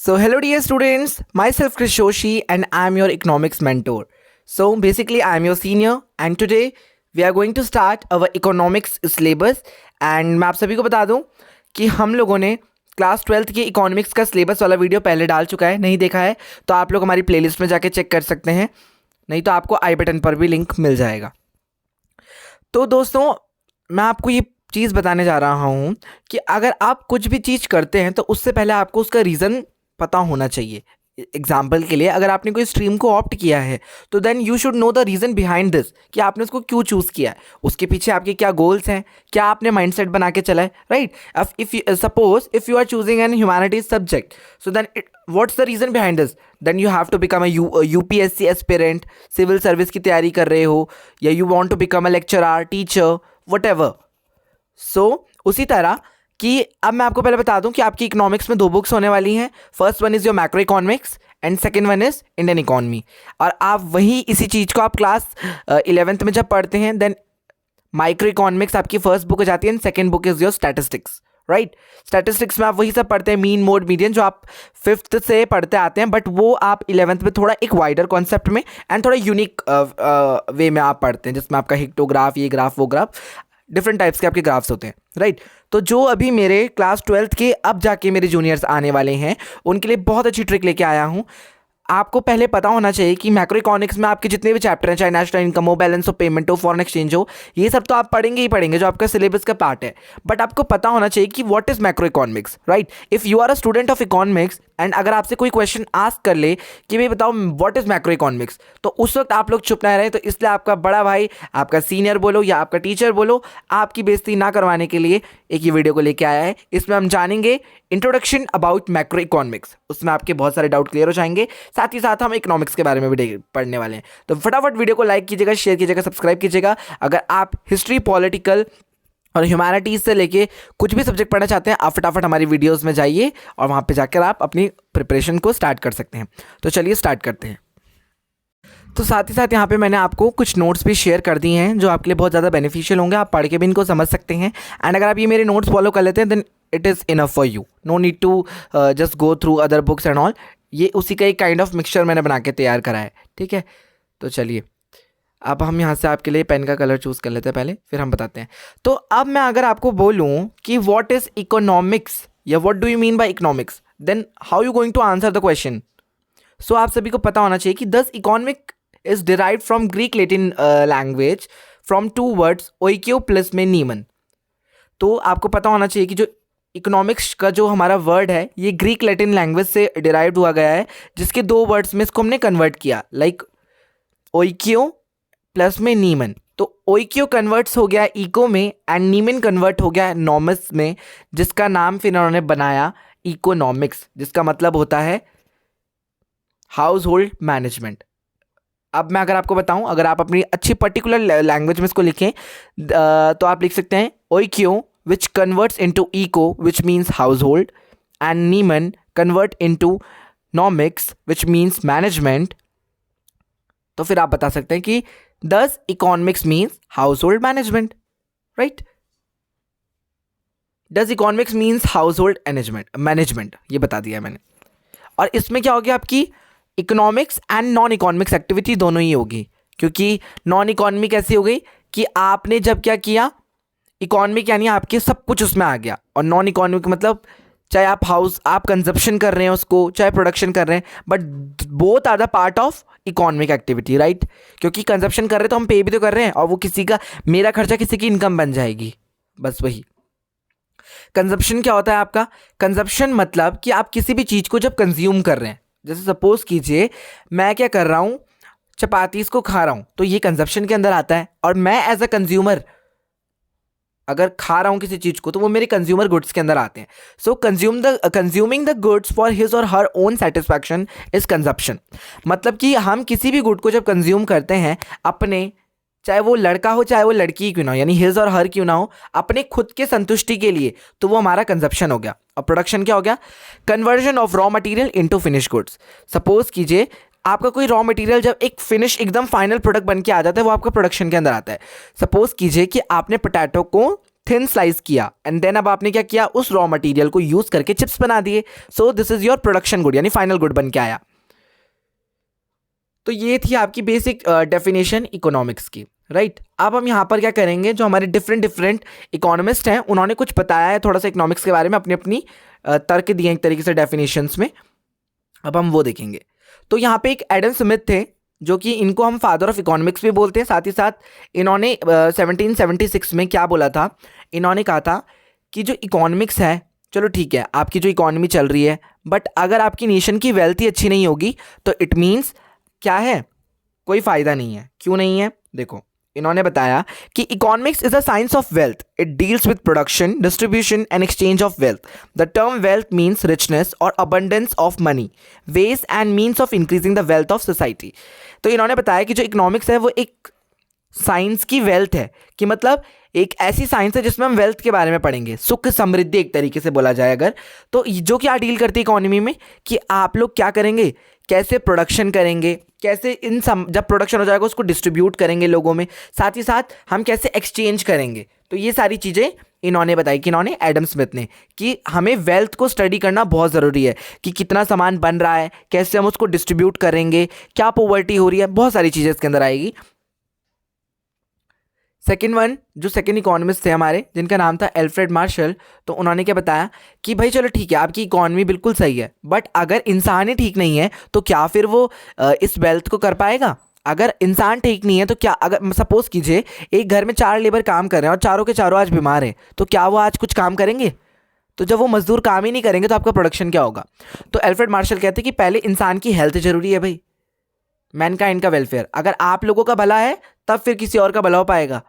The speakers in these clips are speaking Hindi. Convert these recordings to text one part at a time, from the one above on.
So, hello, dear students. Myself, Krish Joshi, and I'm your economics mentor. So, basically, I'm your senior, and today we are going to start our economics syllabus. And मैं आप सभी को बता दूं कि हम लोगों ने क्लास 12th की इकोनॉमिक्स का सिलेबस वाला वीडियो पहले डाल चुका है। नहीं देखा है तो आप लोग हमारी प्लेलिस्ट में जाके चेक कर सकते हैं, नहीं तो आपको आई बटन पर भी लिंक मिल जाएगा। तो दोस्तों, मैं आपको ये चीज़ बताने जा रहा हूँ कि अगर आप कुछ भी चीज़ करते हैं तो उससे पहले आपको उसका रीज़न पता होना चाहिए। एग्जाम्पल के लिए, अगर आपने कोई स्ट्रीम को ऑप्ट किया है तो then you should know the reason behind this, कि आपने उसको क्यों चूज़ किया है, उसके पीछे आपके क्या गोल्स हैं, क्या आपने माइंडसेट बना के चला है, right. Suppose if you are choosing an humanities subject, so then what's the reason behind this, then you have to become a UPSC aspirant, civil service की तैयारी कर रहे हो, या you want to become a lecturer, teacher, whatever. So उसी तरह कि अब मैं आपको पहले बता दूं कि आपकी इकोनॉमिक्स में दो बुक्स होने वाली हैं। First one is your macro economics and second one is Indian economy. और आप वही इसी चीज़ को आप क्लास 11th में जब पढ़ते हैं, देन माइक्रो इकोनॉमिक्स आपकी फर्स्ट बुक हो जाती है and second book is your statistics, right. Statistics में आप वही सब पढ़ते हैं, मीन, मोड, मीडियन, जो आप 5th से पढ़ते आते हैं, बट वो आप 11th में थोड़ा एक वाइडर कॉन्सेप्ट में एंड थोड़ा यूनिक वे में आप पढ़ते हैं, जिसमें आपका हिक्टोग्राफ, ये ग्राफ, वो ग्राफ, डिफरेंट टाइप्स के आपके ग्राफ्स होते हैं, राइट। तो जो अभी मेरे क्लास 12th के अब जाके मेरे जूनियर्स आने वाले हैं, उनके लिए बहुत अच्छी ट्रिक लेके आया हूँ। आपको पहले पता होना चाहिए कि मैक्रो इकोनॉमिक्स में आपके जितने भी चैप्टर हैं, चाहे नेशनल इनकम हो, बैलेंस हो पेमेंट हो, फॉरेन एक्सचेंज हो, ये सब तो आप पढ़ेंगे ही पढ़ेंगे, जो आपका सिलेबस का पार्ट है। बट आपको पता होना चाहिए कि what is macroeconomics, right. If you are a student of economics and अगर आपसे कोई क्वेश्चन आस्क कर ले कि भाई बताओ व्हाट इज़ मैक्रो इकोनॉमिक्स, तो उस वक्त आप लोग चुप ना रहें। तो इसलिए आपका बड़ा भाई, आपका सीनियर बोलो या आपका टीचर बोलो, आपकी बेइज्जती ना करवाने के लिए एक ये वीडियो को लेके आया है। इसमें हम जानेंगे इंट्रोडक्शन अबाउट मैक्रो इकोनॉमिक्स, उसमें आपके बहुत सारे डाउट क्लियर हो जाएंगे। साथ ही साथ हम इकोनॉमिक्स के बारे में भी पढ़ने वाले हैं। तो फटाफट वीडियो को लाइक कीजिएगा, शेयर कीजिएगा, सब्सक्राइब कीजिएगा। अगर आप हिस्ट्री, पॉलिटिकल और ह्यूमैनिटीज़ से लेके कुछ भी सब्जेक्ट पढ़ना चाहते हैं, आप फटाफट हमारी वीडियोस में जाइए और वहाँ पे जाकर आप अपनी प्रिपरेशन को स्टार्ट कर सकते हैं। तो चलिए स्टार्ट करते हैं। तो साथ ही साथ यहाँ पे मैंने आपको कुछ नोट्स भी शेयर कर दिए हैं जो आपके लिए बहुत ज़्यादा बेनिफिशियल होंगे, आप पढ़ के भी इनको समझ सकते हैं। एंड अगर आप ये मेरे नोट्स फॉलो कर लेते हैं, then it is enough for you, no need to just go through other books and all. ये उसी का एक काइंड ऑफ मिक्सचर मैंने बना के तैयार करा है, ठीक है। तो चलिए अब हम यहाँ से आपके लिए पेन का कलर चूज़ कर लेते हैं पहले, फिर हम बताते हैं। तो अब मैं अगर आपको बोलूँ कि व्हाट इज़ इकोनॉमिक्स या what do you mean by economics, then how you going to answer the question. So आप सभी को पता होना चाहिए कि thus economic is derived from Greek Latin language from two words oikio plus में नीमन। तो आपको पता होना चाहिए कि जो इकोनॉमिक्स का जो हमारा वर्ड है, ये ग्रीक लैटिन लैंग्वेज से डिराइव्ड हुआ गया है, जिसके दो वर्ड्स में इसको हमने कन्वर्ट किया, लाइक ओइकियो प्लस में नीमन। तो ओइकियो कन्वर्ट्स हो गया इको में एंड नीमन कन्वर्ट हो गया नॉमस में, जिसका नाम फिर उन्होंने बनाया इकोनॉमिक्स, जिसका मतलब होता है हाउस होल्ड मैनेजमेंट। अब मैं अगर आपको बताऊं, अगर आप अपनी अच्छी पर्टिकुलर लैंग्वेज में इसको लिखें तो आप लिख सकते हैं ओइकियो which converts into eco which means household, and नीमन convert into nomics which means management. तो फिर आप बता सकते हैं कि thus economics means household management, right. Does economics means household management, ये बता दिया मैंने। और इसमें क्या हो गया, आपकी economics and non economics activity दोनों ही होगी, क्योंकि नॉन इकोनॉमिक ऐसी हो गई कि आपने जब क्या किया, इकोनॉमिक यानी आपके सब कुछ उसमें आ गया, और नॉन इकोनॉमिक मतलब चाहे आप कंजप्शन कर रहे हैं उसको, चाहे प्रोडक्शन कर रहे हैं, but both are the part of economic activity, right. क्योंकि कंजप्शन कर रहे हैं तो हम पे भी तो कर रहे हैं, और वो किसी का, मेरा खर्चा किसी की इनकम बन जाएगी, बस वही। कंजप्शन क्या होता है आपका, कंजप्शन मतलब कि आप किसी भी चीज़ को जब कंज्यूम कर रहे हैं, जैसे सपोज कीजिए मैं क्या कर रहा हूँ, चपाती इसको खा रहा हूँ, तो ये कंजप्शन के अंदर आता है। और मैं एज अ कंज्यूमर अगर खा रहा हूँ किसी चीज़ को, तो वो मेरे कंज्यूमर गुड्स के अंदर आते हैं। So consuming the goods for his or her own satisfaction is consumption. मतलब कि हम किसी भी गुड को जब कंज्यूम करते हैं अपने, चाहे वो लड़का हो चाहे वो लड़की क्यों ना हो, यानी हिज और हर क्यों ना हो, अपने खुद के संतुष्टि के लिए, तो वो हमारा कंजप्शन हो गया। और प्रोडक्शन क्या हो गया, conversion of raw material into finish goods. Suppose कीजिए आपका कोई रॉ मटेरियल जब एक फिनिश एकदम फाइनल प्रोडक्ट बन के आ जाता है, वो आपका प्रोडक्शन के अंदर आता है। सपोज कीजिए कि आपने पोटैटो को थिन स्लाइस किया एंड देन अब आपने क्या किया, उस रॉ मटेरियल को यूज करके चिप्स बना दिए. So this is your production good, यानी फाइनल गुड बन के आया. तो ये थी आपकी बेसिक डेफिनेशन इकोनॉमिक्स की, राइट. अब हम यहाँ पर क्या करेंगे, जो हमारे डिफरेंट इकोनॉमिस्ट हैं उन्होंने कुछ बताया है थोड़ा सा इकोनॉमिक्स के बारे में, अपनी अपनी तर्क दिए एक तरीके से डेफिनेशंस में. अब हम वो देखेंगे. तो यहाँ पे एक एडम स्मिथ थे, जो कि इनको हम फादर ऑफ इकोनॉमिक्स भी बोलते हैं. साथ ही साथ इन्होंने 1776 में क्या बोला था, इन्होंने कहा था कि जो इकोनॉमिक्स है, चलो ठीक है आपकी जो इकोनॉमी चल रही है, बट अगर आपकी नेशन की वेल्थ ही अच्छी नहीं होगी तो इट मीन्स क्या है, कोई फ़ायदा नहीं है. क्यों नहीं है, देखो इन्होंने बताया कि economics is a science of wealth. It deals with production, distribution and exchange of wealth. The term wealth means richness और abundance of money, ways and means of increasing the wealth of society. तो इन्होंने बताया कि जो इकोनॉमिक्स है वो एक साइंस की वेल्थ है, कि मतलब एक ऐसी साइंस है जिसमें हम वेल्थ के बारे में पढ़ेंगे, सुख समृद्धि एक तरीके से बोला जाए अगर. तो जो क्या डील करती है इकोनॉमी में, कि आप लोग क्या करेंगे, कैसे प्रोडक्शन करेंगे, कैसे जब प्रोडक्शन हो जाएगा उसको डिस्ट्रीब्यूट करेंगे लोगों में, साथ ही साथ हम कैसे एक्सचेंज करेंगे. तो ये सारी चीज़ें इन्होंने बताई, कि इन्होंने एडम स्मिथ ने, कि हमें वेल्थ को स्टडी करना बहुत ज़रूरी है, कि कितना सामान बन रहा है, कैसे हम उसको डिस्ट्रीब्यूट करेंगे, क्या पॉवर्टी हो रही है, बहुत सारी चीज़ें इसके अंदर आएगी. सेकेंड वन, जो सेकेंड इकोनॉमिस्ट थे हमारे, जिनका नाम था एल्फ्रेड मार्शल, तो उन्होंने क्या बताया कि भाई चलो ठीक है आपकी इकोनॉमी बिल्कुल सही है, बट अगर इंसान ही ठीक नहीं है तो क्या फिर वो इस वेल्थ को कर पाएगा. अगर इंसान ठीक नहीं है तो क्या, अगर सपोज कीजिए एक घर में 4 लेबर काम कर रहे हैं और चारों के चारों आज बीमार हैं, तो क्या वो आज कुछ काम करेंगे. तो जब वो मजदूर काम ही नहीं करेंगे तो आपका प्रोडक्शन क्या होगा. तो एल्फ्रेड मार्शल कहते हैं कि पहले इंसान की हेल्थ जरूरी है भाई, मैनकाइंड का वेलफेयर. अगर आप लोगों का भला है तब फिर किसी और का भला हो पाएगा.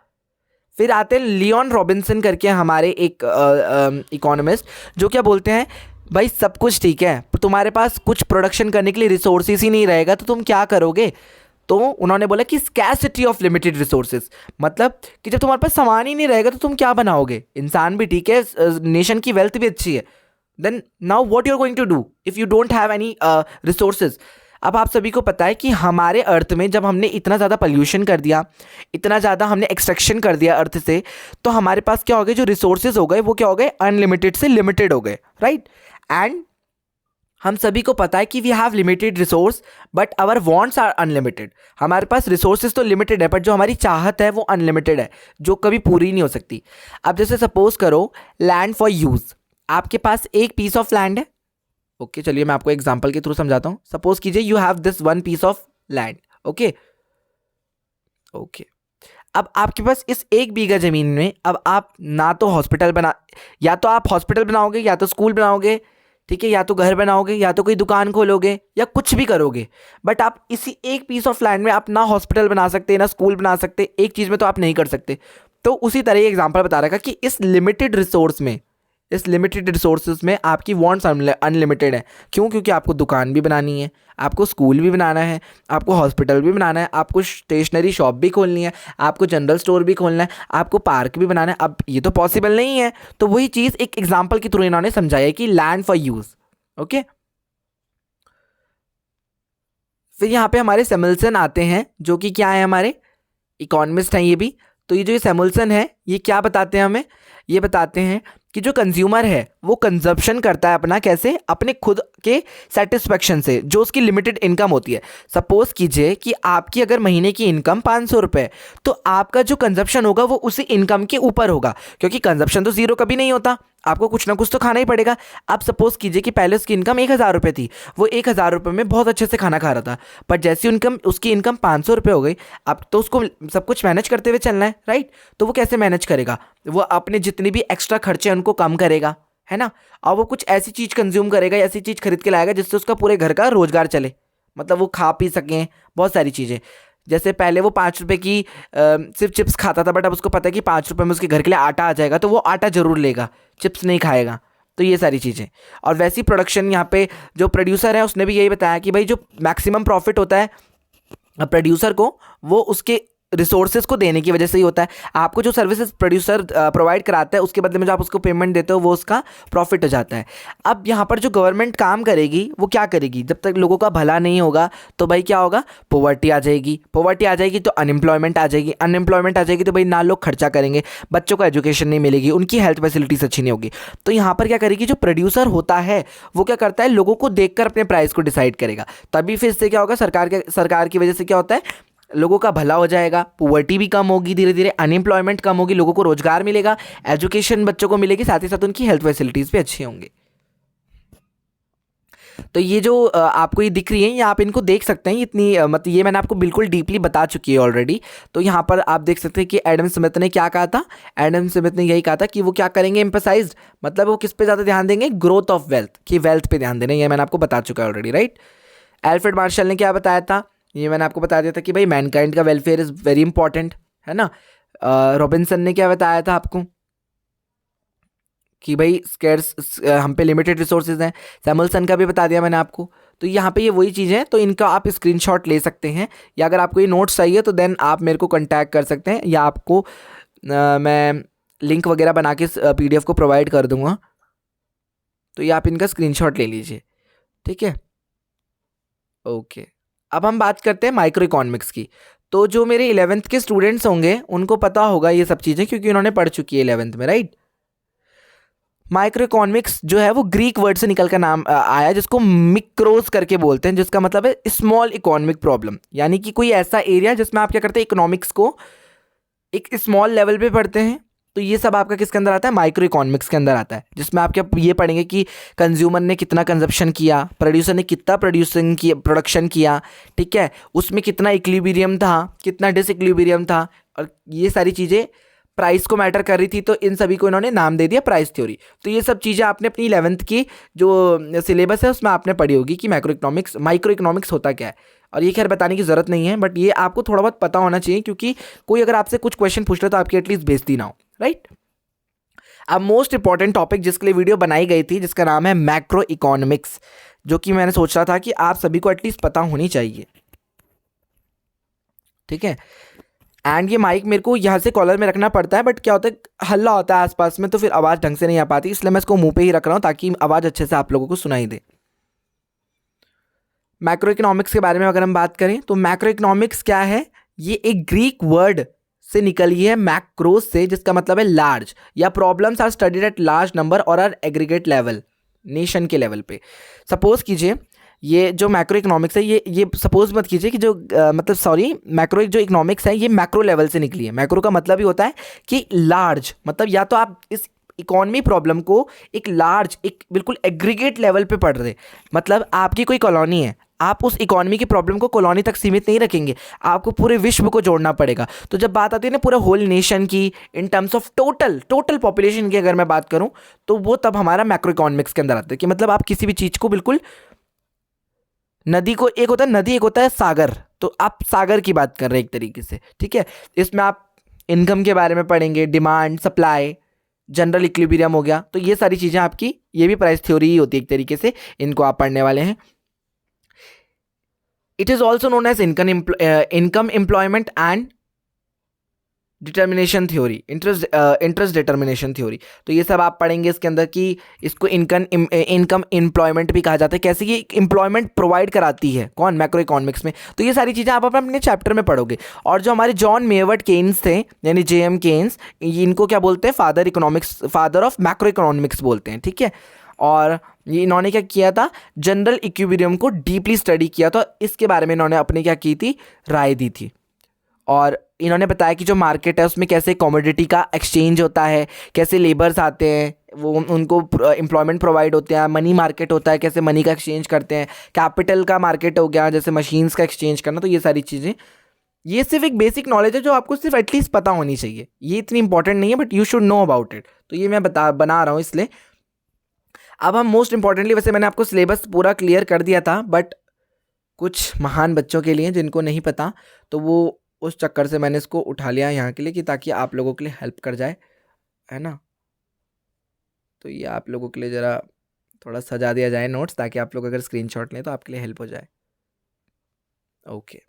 फिर आते हैं लियोन रॉबिन्सन करके हमारे एक इकोनॉमिस्ट, जो क्या बोलते हैं, भाई सब कुछ ठीक है पर तुम्हारे पास कुछ प्रोडक्शन करने के लिए रिसोर्सेज ही नहीं रहेगा तो तुम क्या करोगे. तो उन्होंने बोला कि स्कैर्सिटी ऑफ लिमिटेड रिसोर्सेज, मतलब कि जब तुम्हारे पास सामान ही नहीं रहेगा तो तुम क्या बनाओगे. इंसान भी ठीक है, नेशन की वेल्थ भी अच्छी है, then now what you are going to do if you don't have any resources. अब आप सभी को पता है कि हमारे अर्थ में जब हमने इतना ज़्यादा पॉल्यूशन कर दिया, इतना ज़्यादा हमने एक्सट्रैक्शन कर दिया अर्थ से, तो हमारे पास क्या हो गए, जो रिसोर्सेज हो गए वो क्या हो गए, अनलिमिटेड से लिमिटेड हो गए, राइट. एंड हम सभी को पता है कि we have limited resource but our wants are unlimited. हमारे पास रिसोर्सेज तो लिमिटेड है बट जो हमारी चाहत है वो अनलिमिटेड है, जो कभी पूरी नहीं हो सकती. अब जैसे सपोज करो लैंड फॉर यूज़, आपके पास एक पीस ऑफ लैंड है. ओके चलिए मैं आपको एग्जांपल के थ्रू समझाता हूँ. सपोज कीजिए you have this one piece of land. Okay, अब आपके पास इस 1 बीघा ज़मीन में अब आप ना तो हॉस्पिटल बना, या तो आप हॉस्पिटल बनाओगे, या तो स्कूल बनाओगे, ठीक है, या तो घर बनाओगे, या तो कोई दुकान खोलोगे, या कुछ भी करोगे. बट आप इसी 1 पीस ऑफ लैंड में आप ना हॉस्पिटल बना सकते, ना स्कूल बना सकते, एक चीज़ में तो आप नहीं कर सकते. तो उसी तरह एग्जाम्पल बता रखा कि इस लिमिटेड रिसोर्स में, इस लिमिटेड रिसोर्सेज में आपकी वांट्स अनलिमिटेड है. क्यों, क्योंकि आपको दुकान भी बनानी है, आपको स्कूल भी बनाना है, आपको हॉस्पिटल भी बनाना है, आपको स्टेशनरी शॉप भी खोलनी है, आपको जनरल स्टोर भी खोलना है, आपको पार्क भी बनाना है. अब ये तो पॉसिबल नहीं है. तो वही चीज़ एक एग्जाम्पल के थ्रू इन्होंने समझाया कि लैंड फॉर यूज़. ओके, फिर यहाँ पे हमारे सैमुअल्सन आते हैं, जो कि क्या है, हमारे इकोनॉमिस्ट हैं ये भी. तो ये जो सैमुअल्सन है ये क्या बताते हैं हमें, ये बताते हैं कि जो कंज्यूमर है वो कंजप्शन करता है अपना, कैसे, अपने खुद के सेटिस्फेक्शन से, जो उसकी लिमिटेड इनकम होती है. सपोज कीजिए कि आपकी अगर महीने की इनकम 500 रुपये, तो आपका जो कंजप्शन होगा वो उसी इनकम के ऊपर होगा, क्योंकि कंजप्शन तो ज़ीरो कभी नहीं होता, आपको कुछ ना कुछ तो खाना ही पड़ेगा. आप सपोज कीजिए कि पहले उसकी इनकम 1000 रुपये थी, वो 1000 रुपये में बहुत अच्छे से खाना खा रहा था, पर जैसी उसकी इनकम 500 रुपये हो गई, अब तो उसको सब कुछ मैनेज करते हुए चलना है, राइट. तो वो कैसे मैनेज करेगा, वो अपने जितनी भी एक्स्ट्रा खर्चे उनको कम करेगा, है ना, और वो कुछ ऐसी चीज़ कंज्यूम करेगा, ऐसी चीज़ खरीद के लाएगा जिससे उसका पूरे घर का रोजगार चले, मतलब वो खा पी सकें, बहुत सारी चीज़ें. जैसे पहले वो 5 रुपये की सिर्फ चिप्स खाता था, बट अब उसको पता है कि 5 रुपये में उसके घर के लिए आटा आ जाएगा, तो वो आटा जरूर लेगा, चिप्स नहीं खाएगा. तो ये सारी चीज़ें. और वैसी प्रोडक्शन यहाँ पे जो प्रोड्यूसर है उसने भी यही बताया कि भाई जो मैक्सिमम प्रॉफिट होता है प्रोड्यूसर को, वो उसके रिसोर्सेज को देने की वजह से ही होता है। आपको जो सर्विसेज प्रोड्यूसर प्रोवाइड कराता है उसके बदले में जो आप उसको पेमेंट देते हो वो उसका प्रॉफिट हो जाता है। अब यहाँ पर जो गवर्नमेंट काम करेगी वो क्या करेगी, जब तक लोगों का भला नहीं होगा तो भाई क्या होगा, पॉवर्टी आ जाएगी, पॉवर्टी आ जाएगी तो अनएम्प्लॉयमेंट आ जाएगी, अनएम्प्लॉयमेंट आ जाएगी तो भाई ना लोग खर्चा करेंगे, बच्चों को एजुकेशन नहीं मिलेगी, उनकी हेल्थ फैसिलिटीज अच्छी नहीं होगी। तो यहाँ पर क्या करेगी, जो प्रोड्यूसर होता है वो क्या करता है, लोगों को देखकर अपने प्राइस को डिसाइड करेगा। तभी फिर से क्या होगा, सरकार की वजह से क्या होता है, लोगों का भला हो जाएगा, पुअर्टी भी कम होगी, धीरे धीरे अनएम्प्लॉयमेंट कम होगी, लोगों को रोजगार मिलेगा, एजुकेशन बच्चों को मिलेगी, साथ ही साथ उनकी हेल्थ फैसिलिटीज़ भी अच्छी होंगी। तो ये जो आपको ये दिख रही है, ये आप इनको देख सकते हैं, इतनी मतलब ये मैंने आपको बिल्कुल डीपली बता चुकी है ऑलरेडी। तो यहाँ पर आप देख सकते हैं कि एडम स्मिथ ने क्या कहा था, एडम स्मिथ ने यही कहा था कि वो क्या करेंगे, एम्फसाइज्ड, मतलब वो किस पे ज़्यादा ध्यान देंगे, ग्रोथ ऑफ वेल्थ, कि वेल्थ पे ध्यान देना, ये मैंने आपको बता चुका है ऑलरेडी, राइट। एल्फ्रेड मार्शल ने क्या बताया था, ये मैंने आपको बता दिया था कि भाई मैनकाइंड का वेलफेयर इज़ वेरी इंपॉर्टेंट, है ना। रॉबिन्सन ने क्या बताया था आपको कि भाई स्केर्स, हम पे लिमिटेड रिसोर्सेज हैं। सैमुअलसन का भी बता दिया मैंने आपको। तो यहाँ पे ये वही चीज़ है, तो इनका आप स्क्रीनशॉट ले सकते हैं, या अगर आपको ये नोट्स चाहिए तो देन आप मेरे को कांटेक्ट कर सकते हैं, या आपको मैं लिंक वगैरह बना के PDF को प्रोवाइड कर दूंगा। तो ये आप इनका स्क्रीनशॉट ले लीजिए, ठीक है, ओके। अब हम बात करते हैं माइक्रो इकोनॉमिक्स की। तो जो मेरे 11th के स्टूडेंट्स होंगे उनको पता होगा ये सब चीज़ें, क्योंकि उन्होंने पढ़ चुकी है 11th में, राइट। माइक्रो इकोनॉमिक्स जो है वो ग्रीक वर्ड से निकल कर नाम आया, जिसको मिक्रोस करके बोलते हैं, जिसका मतलब है स्मॉल इकोनॉमिक प्रॉब्लम, यानी कि कोई ऐसा एरिया जिसमें आप क्या करते हैं, इकोनॉमिक्स को एक स्मॉल लेवल पे पढ़ते हैं। तो ये सब आपका किसके अंदर आता है, माइक्रो इकोनॉमिक्स के अंदर आता है, जिसमें आप क्या ये पढ़ेंगे कि कंज्यूमर ने कितना कंजप्शन किया, प्रोड्यूसर ने कितना प्रोडक्शन किया, ठीक है, उसमें कितना इक्विलिब्रियम था, कितना डिसइक्विलिब्रियम था, और ये सारी चीज़ें प्राइस को मैटर कर रही थी। तो इन सभी को इन्होंने नाम दे दिया प्राइस थ्योरी। तो ये सब चीज़ें आपने अपनी 11th की जो सिलेबस है उसमें आपने पढ़ी होगी कि माइक्रो इकोनॉमिक्स होता क्या है। और ये खैर बताने की ज़रूरत नहीं है, बट ये आपको थोड़ा बहुत पता होना चाहिए, क्योंकि कोई अगर आपसे कुछ क्वेश्चन पूछ रहे तो आपकी एटलीस्ट बेइज्जती ना हो, राइट। अब मोस्ट इंपॉर्टेंट टॉपिक जिसके लिए वीडियो बनाई गई थी, जिसका नाम है मैक्रो इकोनॉमिक्स, जो कि मैंने सोच रहा था कि आप सभी को एटलीस्ट पता होनी चाहिए, ठीक है। एंड ये माइक मेरे को यहाँ से कॉलर में रखना पड़ता है, बट क्या होता है हल्ला होता है आसपास में, तो फिर आवाज़ ढंग से नहीं आ पाती, इसलिए मैं इसको मुंह पे ही रख रहा हूँ ताकि आवाज़ अच्छे से आप लोगों को सुनाई दे। मैक्रो इकोनॉमिक्स के बारे में अगर हम बात करें तो मैक्रो इकोनॉमिक्स क्या है, ये एक ग्रीक वर्ड से निकली है, मैक्रोस से, जिसका मतलब है लार्ज, या problems are studied at large number और आर एग्रीगेट लेवल, नेशन के लेवल पे। सपोज कीजिए ये जो मैक्रो इकोनॉमिक्स है, ये सपोज मत कीजिए कि जो मतलब सॉरी मैक्रो जो इकोनॉमिक्स है ये मैक्रो लेवल से निकली है। मैक्रो का मतलब ही होता है कि लार्ज, मतलब या तो आप इस इकोनॉमी प्रॉब्लम को एक लार्ज, एक बिल्कुल एग्रीगेट लेवल पे पढ़ रहे, मतलब आपकी कोई कॉलोनी है, आप उस इकोनॉमी की प्रॉब्लम को कॉलोनी तक सीमित नहीं रखेंगे, आपको पूरे विश्व को जोड़ना पड़ेगा। तो जब बात आती है ना पूरे होल नेशन की, in terms of total population की अगर मैं बात करूं, तो वो तब हमारा मैक्रो इकोनॉमिक्स के अंदर आता है, कि मतलब आप किसी भी चीज़ को बिल्कुल, नदी को, एक होता है नदी, एक होता है सागर, तो आप सागर की बात कर रहे हैं एक तरीके से, ठीक है। इसमें आप इनकम के बारे में पढ़ेंगे, डिमांड सप्लाई, जनरल इक्विलिब्रियम हो गया, तो ये सारी चीज़ें आपकी, ये भी प्राइस थ्योरी ही होती है एक तरीके से, इनको आप पढ़ने वाले हैं। It is also known as income employment and determination theory, interest determination theory. तो ये सब आप पढ़ेंगे इसके अंदर कि इसको इनकम एम्प्लॉयमेंट भी कहा जाता है, कैसे ये एम्प्लॉयमेंट प्रोवाइड कराती है, कौन, मैक्रो इकोनॉमिक्स में। तो ये सारी चीज़ें आप अपने चैप्टर में पढ़ोगे। और जो हमारे जॉन मेवर्ट केन्स थे, यानी JM केन्स, इनको क्या बोलते हैं, फादर ऑफ मैक्रो इकोनॉमिक्स बोलते हैं, ठीक है। और ये इन्होंने क्या किया था, जनरल इक्विलिब्रियम को डीपली स्टडी किया था, इसके बारे में इन्होंने अपनी क्या की थी, राय दी थी। और इन्होंने बताया कि जो मार्केट है उसमें कैसे कमोडिटी का एक्सचेंज होता है, कैसे लेबर्स आते हैं, वो उनको एम्प्लॉयमेंट प्रोवाइड होते हैं, मनी मार्केट होता है, कैसे मनी का एक्सचेंज करते हैं, कैपिटल का मार्केट हो गया जैसे मशीन्स का एक्सचेंज करना। तो ये सारी चीज़ें, ये सिर्फ एक बेसिक नॉलेज है जो आपको सिर्फ एटलीस्ट पता होनी चाहिए, ये इतनी इंपॉर्टेंट नहीं है, but you should know about it. तो ये मैं बना रहा हूँ इसलिए। अब हम मोस्ट इंपॉर्टेंटली, वैसे मैंने आपको सिलेबस पूरा क्लियर कर दिया था, बट कुछ महान बच्चों के लिए जिनको नहीं पता, तो वो उस चक्कर से मैंने इसको उठा लिया यहाँ के लिए, कि ताकि आप लोगों के लिए हेल्प कर जाए, है ना। तो ये आप लोगों के लिए ज़रा थोड़ा सजा दिया जाए नोट्स, ताकि आप लोग अगर स्क्रीनशॉट लें तो आपके लिए हेल्प हो जाए, ओके।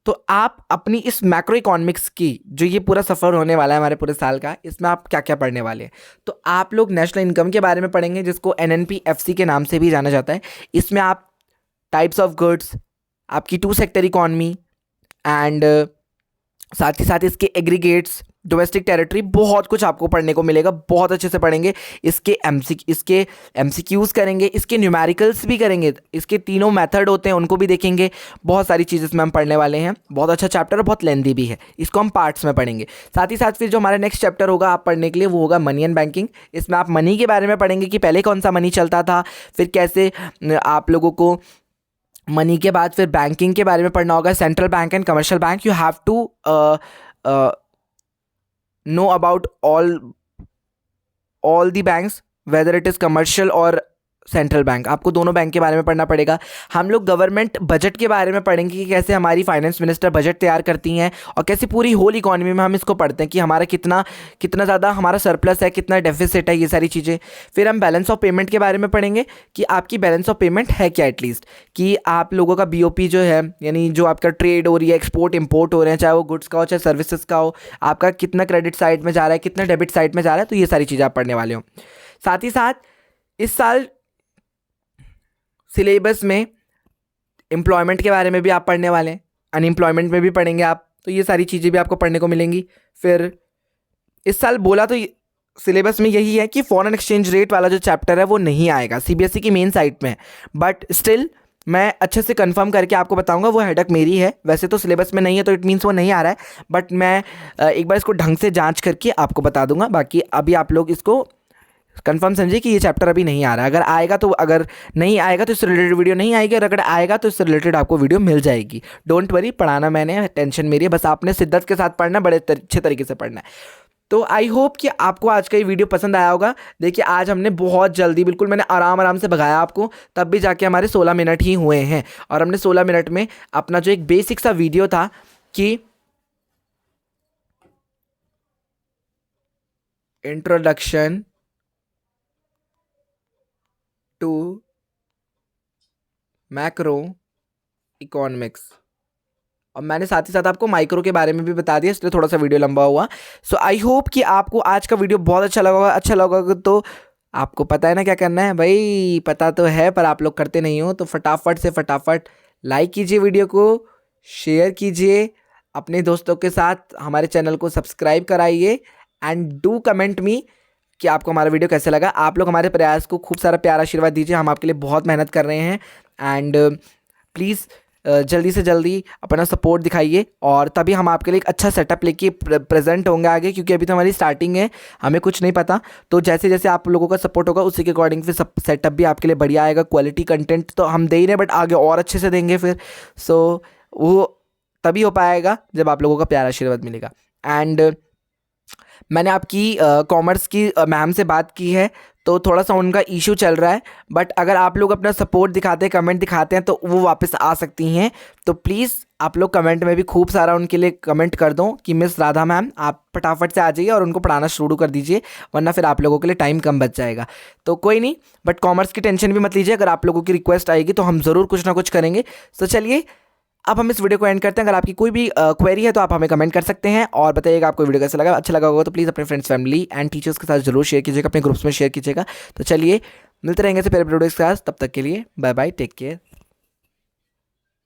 तो आप अपनी इस मैक्रो इकोनॉमिक्स की जो ये पूरा सफ़र होने वाला है हमारे पूरे साल का, इसमें आप क्या क्या पढ़ने वाले हैं। तो आप लोग नेशनल इनकम के बारे में पढ़ेंगे, जिसको NNP-FC के नाम से भी जाना जाता है। इसमें आप टाइप्स ऑफ गुड्स, आपकी टू सेक्टर इकॉनमी एंड साथ ही साथ इसके एग्रीगेट्स, डोमेस्टिक टेरिटरी, बहुत कुछ आपको पढ़ने को मिलेगा। बहुत अच्छे से पढ़ेंगे। इसके MCQs करेंगे, इसके न्यूमेरिकल्स भी करेंगे, इसके तीनों मेथड होते हैं उनको भी देखेंगे। बहुत सारी चीज़ इसमें हम पढ़ने वाले हैं। बहुत अच्छा चैप्टर है, बहुत लेंदी भी है। इसको हम पार्ट्स में पढ़ेंगे। साथ ही साथ फिर जो हमारा नेक्स्ट चैप्टर होगा आप पढ़ने के लिए, वो होगा मनी एंड बैंकिंग। इसमें आप मनी के बारे में पढ़ेंगे कि पहले कौन सा मनी चलता था, फिर कैसे आप लोगों को मनी के बाद फिर बैंकिंग के बारे में पढ़ना होगा। Central bank and commercial bank, you have to know about all the banks, whether it is commercial or central bank. आपको दोनों बैंक के बारे में पढ़ना पड़ेगा। हम लोग गवर्नमेंट बजट के बारे में पढ़ेंगे कि कैसे हमारी फाइनेंस मिनिस्टर बजट तैयार करती हैं और कैसे पूरी होल इकॉनमी में हम इसको पढ़ते हैं कि हमारा कितना ज़्यादा हमारा सरप्लस है, कितना डेफिसिट है, ये सारी चीज़ें। फिर हम बैलेंस ऑफ पेमेंट के बारे में पढ़ेंगे कि आपकी बैलेंस ऑफ पेमेंट है क्या, एटलीस्ट कि आप लोगों का BOP जो है, यानी जो आपका ट्रेड हो रही है, एक्सपोर्ट इम्पोर्ट हो रहे हैं, चाहे वो गुड्स का हो चाहे सर्विसेज का हो, आपका कितना क्रेडिट साइड में जा रहा है, कितना डेबिट साइड में जा रहा है। तो ये सारी चीज़ें आप पढ़ने वाले हो। साथ ही साथ इस साल सिलेबस में एम्प्लॉयमेंट के बारे में भी आप पढ़ने वाले हैं, अनएम्प्लॉयमेंट में भी पढ़ेंगे आप। तो ये सारी चीज़ें भी आपको पढ़ने को मिलेंगी। फिर इस साल बोला तो सिलेबस में यही है कि फॉरेन एक्सचेंज रेट वाला जो चैप्टर है वो नहीं आएगा, CBSE की मेन साइट में। बट स्टिल मैं अच्छे से कंफर्म करके आपको बताऊंगा, वो हेडक मेरी है। वैसे तो सिलेबस में नहीं है तो इट मीन्स वो नहीं आ रहा है, बट मैं एक बार इसको ढंग से जांच करके आपको बता दूंगा। बाकी अभी आप लोग इसको कंफर्म समझिए कि ये चैप्टर अभी नहीं आ रहा है। अगर आएगा तो, अगर नहीं आएगा तो इससे रिलेटेड वीडियो नहीं आएगी, और अगर आएगा तो इससे रिलेटेड आपको वीडियो मिल जाएगी। डोंट वरी, पढ़ाना मैंने, टेंशन मेरी है, बस आपने शिद्दत के साथ पढ़ना, बड़े अच्छे तरीके से पढ़ना है। तो आई होप कि आपको आज का ये वीडियो पसंद आया होगा। देखिए आज हमने बहुत जल्दी, बिल्कुल मैंने आराम से भगाया आपको, तब भी जाके हमारे 16 मिनट ही हुए हैं। और हमने 16 मिनट में अपना जो एक बेसिक सा वीडियो था कि इंट्रोडक्शन टू मैक्रो इकोनॉमिक्स, और मैंने साथ ही साथ आपको माइक्रो के बारे में भी बता दिया, इसलिए थोड़ा सा वीडियो लंबा हुआ। सो आई होप कि आपको आज का वीडियो बहुत अच्छा लगा होगा। अच्छा लगा होगा तो आपको पता है ना क्या करना है भाई, पता तो है पर आप लोग करते नहीं हो। तो फटाफट से फटाफट लाइक कीजिए, वीडियो को शेयर कीजिए अपने दोस्तों के साथ, हमारे चैनल को सब्सक्राइब कराइए एंड डू कमेंट मी कि आपको हमारा वीडियो कैसे लगा। आप लोग हमारे प्रयास को खूब सारा प्यार आशीर्वाद दीजिए, हम आपके लिए बहुत मेहनत कर रहे हैं। एंड प्लीज़ जल्दी से जल्दी अपना सपोर्ट दिखाइए, और तभी हम आपके लिए एक अच्छा सेटअप लेके प्रेजेंट होंगे आगे, क्योंकि अभी तो हमारी स्टार्टिंग है, हमें कुछ नहीं पता। तो जैसे जैसे आप लोगों का सपोर्ट होगा उसी के अकॉर्डिंग फिर सब सेटअप भी आपके लिए बढ़िया आएगा। क्वालिटी कंटेंट तो हम दे ही रहे, बट आगे और अच्छे से देंगे फिर। सो वो तभी हो पाएगा जब आप लोगों का प्यार आशीर्वाद मिलेगा। एंड मैंने आपकी कॉमर्स की मैम से बात की है, तो थोड़ा सा उनका इशू चल रहा है, बट अगर आप लोग अपना सपोर्ट दिखाते हैं, कमेंट दिखाते हैं, तो वो वापस आ सकती हैं। तो प्लीज़ आप लोग कमेंट में भी खूब सारा उनके लिए कमेंट कर दो कि मिस राधा मैम आप फटाफट से आ जाइए और उनको पढ़ाना शुरू कर दीजिए, वरना फिर आप लोगों के लिए टाइम कम बच जाएगा। तो कोई नहीं, बट कॉमर्स की टेंशन भी मत लीजिए, अगर आप लोगों की रिक्वेस्ट आएगी तो हम ज़रूर कुछ ना कुछ करेंगे। तो चलिए अब हम इस वीडियो को एंड करते हैं। अगर आपकी कोई भी क्वेरी है तो आप हमें कमेंट कर सकते हैं और बताइएगा आपको वीडियो कैसा लगा। अच्छा लगा होगा तो प्लीज़ अपने फ्रेंड्स, फैमिली एंड टीचर्स के साथ जरूर शेयर कीजिएगा, अपने ग्रुप्स में शेयर कीजिएगा। तो चलिए मिलते रहेंगे ऐसे फिर वीडियो के साथ, तब तक के लिए बाय बाय, टेक केयर।